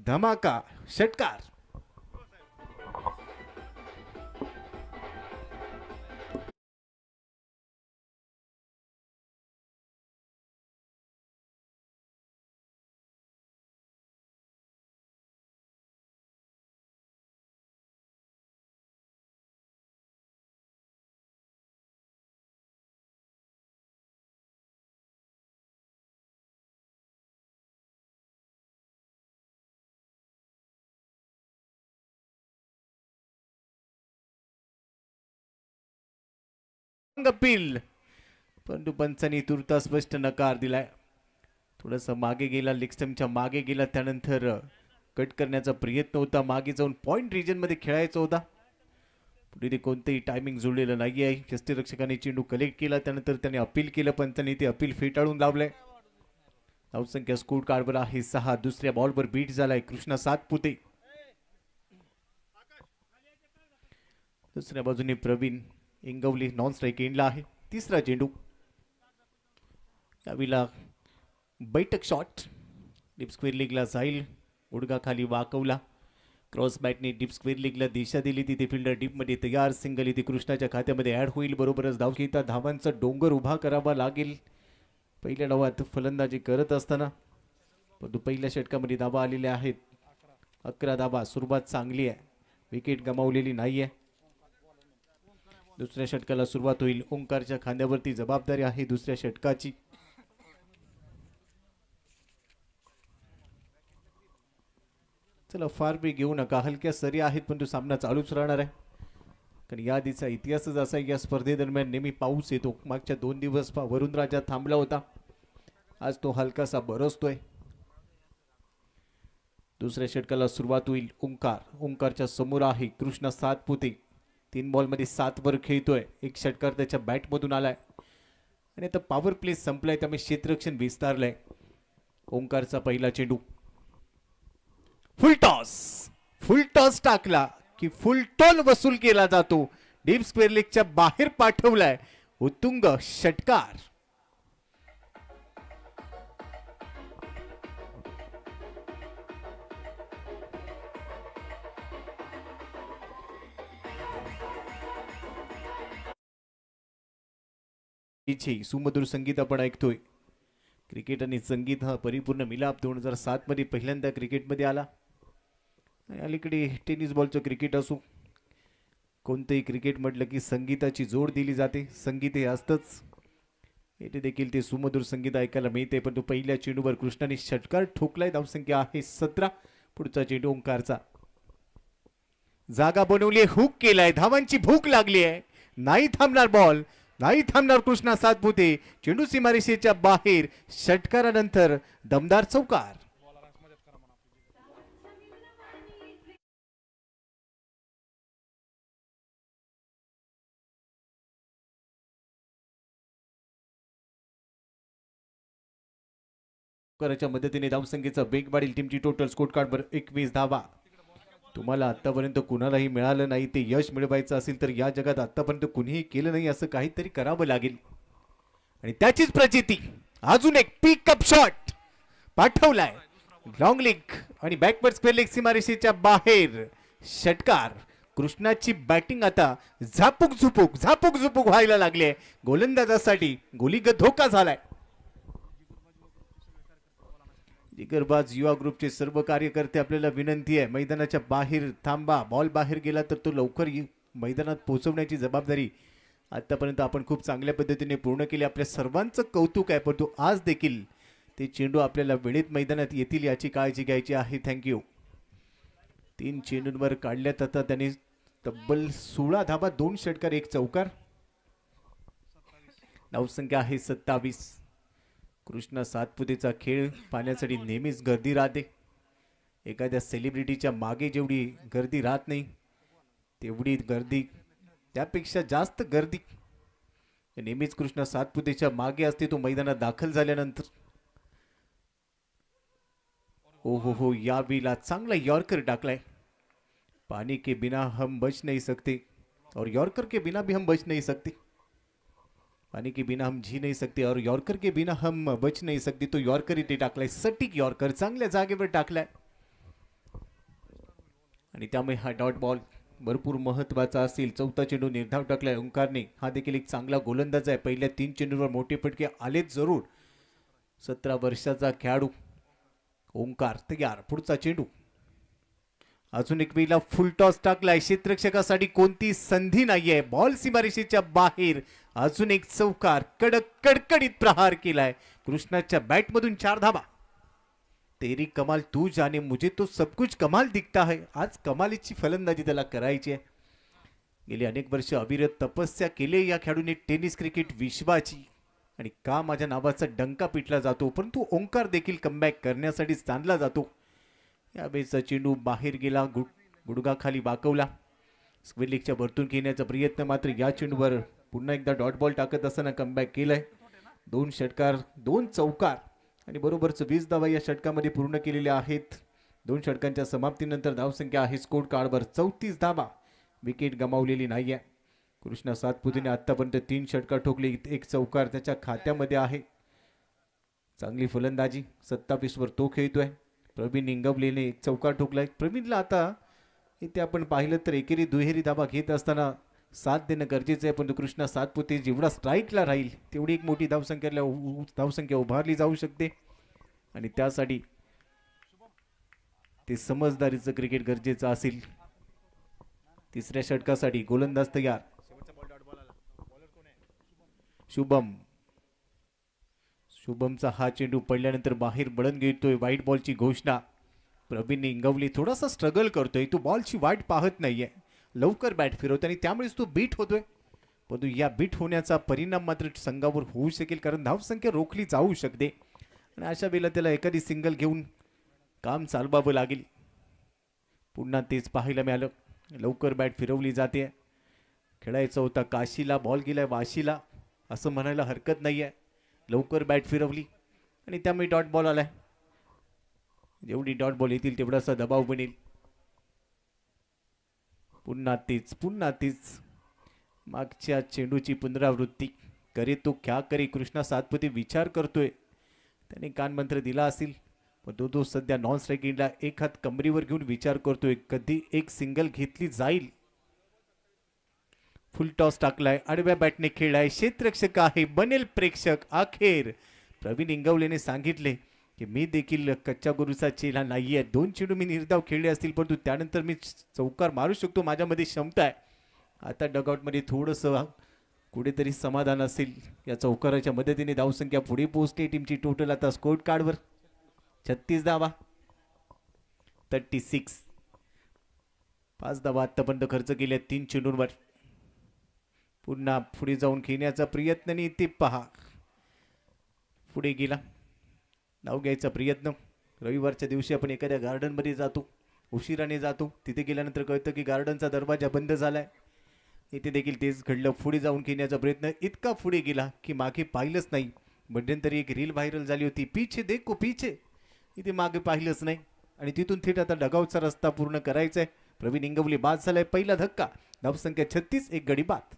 धमाका षटकार. अपील परंतु पंचांनी तुर्ता स्पष्ट नकार दिलाय. थोडंसं मागे गेला, लेग स्टंपच्या मागे गेला, त्यानंतर कट करण्याचा प्रयत्न होता, मागे जाऊन पॉइंट रिजन मध्ये खेळायचा होता. पुढे कोणतेही टायमिंग जुळलेलं नाही आहे. यष्टीरक्षकाने चेंडू कलेक्ट केला, त्यानंतर त्याने अपील केलं, पंचांनी ते अपील फेटाळून लावलंय. धावसंख्या स्कोर कार्डवर आहे 6. दुसऱ्या बॉलवर बीट झालाय कृष्णा सातपुते. दुसऱ्या बाजूने प्रवीण इंगवली नॉन स्ट्राइक एंडला आहे. तिसरा चेंडू यावेळेला बैठक शॉट डीप स्क्वेअर लेगला जाईल. उडगा खाली वाकवला, क्रॉस बॅटने डीप स्क्वेअर लेगला दिशा दिली. तिथे फिल्डर डीप मध्ये तयार. सिंगल इथे कृष्णाच्या खात्यामध्ये ऍड होईल. बरोबरच धाव घेता धावांचा डोंगर उभा करावा लागेल. पहिल्या डावात फलंदाजी करत असताना परंतु पहिल्या षटकामध्ये धावा आलेल्या आहेत 11 धावा. सुरुवात चांगली आहे, विकेट गमावलेली नाहीये. दुसऱ्या षटकाला सुरुवात होईल. ओंकारच्या खांद्यावरती जबाबदारी आहे दुसऱ्या षटकाची. चला फार वेळ घेऊ नका, हलक्या सरी आहेत परंतु सामना चालूच राहणार आहे. कारण या आधीचा इतिहासच असा आहे, या स्पर्धेदरम्यान नेहमी पाऊस येतो. मागच्या 2 दिवस वरुण राजा थांबला होता, आज तो हलकासा बरसतोय. दुसऱ्या षटकाला सुरुवात होईल. ओंकारच्या समोर आहे कृष्णा सातपुते. 3 बॉल मध्ये 7 वर खेळतोय. एक षटकार त्याच्या बॅट मधून आलाय आणि आता पॉवर प्ले संपलाय, त्यामुळे क्षेत्ररक्षण विस्तारलंय. ओंकारचा पहिला चेंडू फुल टॉस टाकला की फुल टॉल वसूल केला जातो. डीप स्क्वेअर लेगच्या बाहेर पाठवलाय. उत्तुंग षटकार. सुमधुर संगीत आपण ऐकतोय. क्रिकेट आणि संगीत हा परिपूर्ण मिलाप 2007 मध्ये पहिल्यांदा क्रिकेटमध्ये आला. अलीकडे टेनिस बॉलचं क्रिकेट असो, कोणतंही क्रिकेट म्हटलं की संगीताची जोड दिली जाते. संगीत हे असतंच, येथे देखील ते सुमधुर संगीत ऐकायला मिळते. पण तो पहिल्या चेंडूवर कृष्णाने षटकार ठोकलाय. धावसंख्या आहे 17. पुढचा चेंडू ओंकारचा. जागा बनवली, हुक केलाय, धावांची भूक लागली आहे. नाही थांबणार बॉल, नाही थांबणार कृष्णा सातपुते. चेंडू सीमारेषेच्या बाहेर. षटकारानंतर दमदार चौकार. कराच्या मदतीने धावसंख्येचा वेग वाढील. टीमची टोटल स्कोर कार्डवर 21 धावा. तुम्हाला आतापर्यंत कुणालाही मिळालं नाही ते यश मिळवायचं असेल तर या जगात आतापर्यंत कुणीही केलं नाही असं काहीतरी करावं लागेल. आणि त्याचीच प्रचिती अजून एक पिकअप शॉट पाठवलाय. लॉंग लेग आणि बॅकवर्ड स्क्वेअर लेग सीमारेषेच्या बाहेर. षटकार. कृष्णाची बॅटिंग आता झापूक झुपूक व्हायला लागली आहे. गोलंदाजासाठी गोलीगत धोका झालाय. जिगरबाज युवा ग्रुपचे सर्व कार्यकर्ते आपल्याला विनंती आहे, मैदानाच्या बाहेर थांबा. बॉल बाहेर गेला तर तो लवकर मैदानात पोहोचवण्याची जबाबदारी आतापर्यंत आपण खूप चांगल्या पद्धतीने पूर्ण केली. आपल्या सर्वांचं कौतुक आहे, परंतु आज देखील ते चेंडू आपल्याला वेळेत मैदानात येतील याची काळजी घ्यायची आहे. थँक्यू. 3 चेंडूंवर काढल्यात आता त्याने तब्बल 16 धावा, 2 षटकार, 1 चौकार. धावसंख्या आहे 27. कृष्णा सातपुतेचा खेळ पाहण्यासाठी नेहमीच गर्दी राहते. एखाद्या सेलिब्रिटीच्या मागे जेवढी गर्दी राहत नाही तेवढी गर्दी, त्यापेक्षा जास्त गर्दी नेहमीच कृष्णा सातपुतेच्या मागे असते. तो मैदानात दाखल झाल्यानंतर हो या वेळेला चांगला यॉर्कर टाकलाय. पानी के बिना हम बच नहीं सकते और यॉर्कर के बिना भी हम बच नहीं सकते. पानी के बिना हम जी नहीं सकते और यॉर्कर के बिना हम बच नहीं सकते. तो यॉर्कर इथे टाकलाय. सटीक यॉर्कर चांगल्या जागेवर टाकलाय. आणि त्यामुळे हा डॉट बॉल भरपूर महत्त्वाचा असेल. चौथा चेंडू निर्धाव टाकलाय ओंकारने. हा देखील एक चांगला गोलंदाज आहे. पहिल्या 3 चेंडूवर मोठे फटके आलेच जरूर. 17 वर्षाचा खेळाडू ओंकार तयार. पुढचा चेंडू अजून एक वेळेला फुल टॉस टाकलाय. क्षेत्ररक्षकासाठी कोणती संधी नाहीये. बॉल सीमारेषेच्या बाहेर. अजून एक चौकार. कडक कडकडीत प्रहार केलाय. कृष्णाच्या बॅटमधून 4 धाबा. तेरी कमाल तू जाने मुझे तो सब कुछ कमाल दिखता है. आज कमालीची फलंदाजी त्याला करायची आहे. गेली अनेक वर्ष अविरत तपस्या केली या खेळाडूने टेनिस क्रिकेट विश्वाची. आणि का माझ्या नावाचा डंका पिटला जातो, परंतु ओंकार देखील कमबॅक करण्यासाठी जाणला जातो. यावेळेचा चेंडू बाहेर गेला. गुडघाखाली वाकवला. स्क्वेअर लेगच्या वरतून घेण्याचा प्रयत्न, मात्र या चेंडूवर पुन्हा एकदा डॉट बॉल टाकत असताना कमबॅक केलाय. 2 षटकार 2 चौकार आणि बरोबरच 20 धावा या षटकामध्ये पूर्ण केलेल्या आहेत. 2 षटकांच्या समाप्तीनंतर धावसंख्या आहे स्कोर कार्डवर 34 धावा. विकेट गमावलेली नाहीये. कृष्णा सातपुतेने आतापर्यंत 3 षटकार ठोकले. 1 चौकार त्याच्या खात्यामध्ये आहे. चांगली फलंदाजी. 27 वर तो खेळतोय. प्रवीण इंगवलेने 1 चौकार ठोकलाय. प्रवीणला आता इथे आपण पाहिलं तर एकेरी दुहेरी धाबा घेत असताना साथ देणं गरजेचं आहे, पण कृष्णा सातपुते जेवढा स्ट्राईकला राहील तेवढी एक मोठी धावसंख्या उभारली जाऊ शकते. आणि त्यासाठी ते समजदारीचं क्रिकेट गरजेचं असेल. तिसऱ्या षटकासाठी गोलंदाज तयार. शुभमचा हा चेंडू पडल्यानंतर बाहेर बळण घेतोय. वाईट बॉलची घोषणा. प्रवीण इंगवले थोडासा स्ट्रगल करतोय. तो बॉलची वाट पाहत नाहीये. लवकर बॅट फिरवतोय आणि त्यामुळेच तो बीट होतोय. परंतु या बीट होण्याचा परिणाम मात्र संघावर होऊ शकेल, कारण धावसंख्या रोखली जाऊ शकते आणि अशा वेळेला त्याला एखादी सिंगल घेऊन काम चालवावं लागेल. पुन्हा तेच पाहायला मिळालं. लवकर बॅट फिरवली जाते. खेळायचा होता काशीला, बॉल गेलाय वाशीला असं म्हणायला हरकत नाहीये. लवकर बॅट फिरवली आणि त्यामुळे डॉट बॉल आलाय. जेवढी डॉट बॉल येतील तेवढासा दबाव बनेल. पुन्हा तीच मागच्या चेंडूची पुनरावृत्ती. करे तो क्या करे. कृष्णा सातपुते विचार करतोय. त्याने कानमंत्र दिला असेल, पण तो सध्या नॉन स्ट्रायकिंगला एक हात कमरीवर घेऊन विचार करतोय कधी एक सिंगल घेतली जाईल. फुल टॉस टाकलाय. आडव्या बॅटने खेळलाय. क्षेत्ररक्षक आहे, बनेल प्रेक्षक. अखेर प्रवीण इंगवलेने सांगितले की मी देखील कच्च्या गुरुचा चेला नाहीये. 2 चेंडू मी निर्धाव खेळले असतील, परंतु त्यानंतर मी चौकार मारू शकतो. माझ्यामध्ये क्षमता आहे. आता डगआउटमध्ये थोडंसं कुठेतरी समाधान असेल. या चौकाराच्या मदतीने धावसंख्या पुढे पोहोचते. टीमची टोटल आता स्कोर कार्डवर 36 धावा. 36. 5 धावा आतापर्यंत खर्च केल्या 3 चेंडूंवर. पुन्हा पुढे जाऊन खेळण्याचा प्रयत्न आणि ते पहा पुढे गेला. नाव घ्यायचा प्रयत्न. रविवारच्या दिवशी आपण एखाद्या गार्डनमध्ये जातो, उशिराने जातो. तिथे गेल्यानंतर कळतं की गार्डनचा दरवाजा बंद झालाय. इथे देखील तेच घडलं. पुढे जाऊन खेळण्याचा प्रयत्न. इतका पुढे गेला की मागे पाहिलंच नाही. मध्यंतरी एक रील व्हायरल झाली होती, पीछे देखो पीछे. इथे मागे पाहिलंच नाही आणि तिथून थेट आता डगावचा रस्ता पूर्ण करायचा आहे. प्रवीण इंगवले बाद झालाय. पहिला धक्का. धावसंख्या 36. 1 गडी बाद.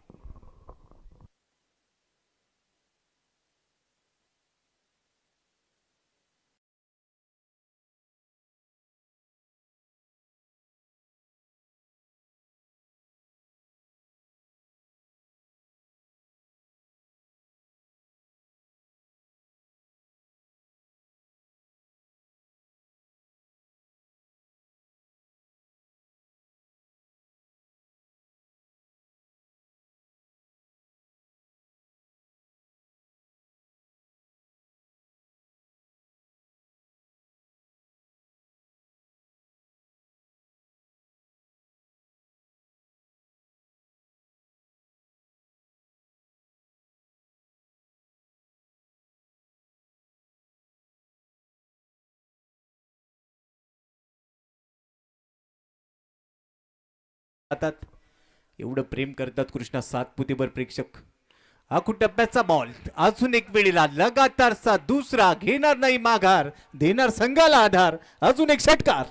एवढं प्रेम करतात कृष्णा सातपुतेवर प्रेक्षक. आखू टप्प्याचा बॉल. अजून एक वेळेला लगातारचा दुसरा. घेणार नाही माघार, देणार संघाला आधार. अजून एक षटकार.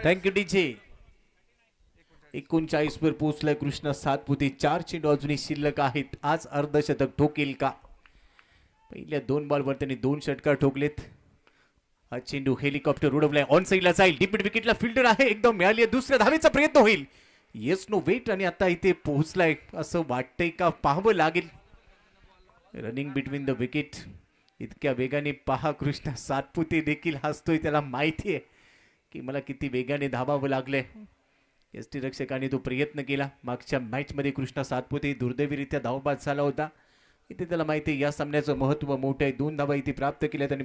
Thank you DJ. 39 वर पोहोचलाय कृष्णा सातपुते. 4 चेंडू अजूनही शिल्लक आहेत. आज अर्धशतक ठोकेल का? पहिल्या 2 बॉलवर त्यांनी 2 षटकार ठोकलेत. हा चेंडू हेलिकॉप्टर उडवलाय, ऑन साईडला जाईल. डीप मिड विकेटला फिल्डर आहे, एकदम मिळाली. दुसऱ्या धावेचा प्रयत्न होईल. येस नो वेट, आणि आता इथे पोहोचलाय असं वाटतंय का? पाहावं लागेल. Running between the wicket. इतक्या वेगाने पहा, कृष्णा सातपुते देखील हसतोय. त्याला माहिती आहे की मला किती वेगाने धावावं लागलंय. यष्टीरक्षकाने तो प्रयत्न केला. मागच्या मॅच मध्ये कृष्णा सातपुते दुर्दैवीरित्या धावबाद झाला होता. इथे त्याला माहिती आहे या सामन्याचं महत्त्व मोठं आहे. 2 धावा इथे प्राप्त केल्यात आणि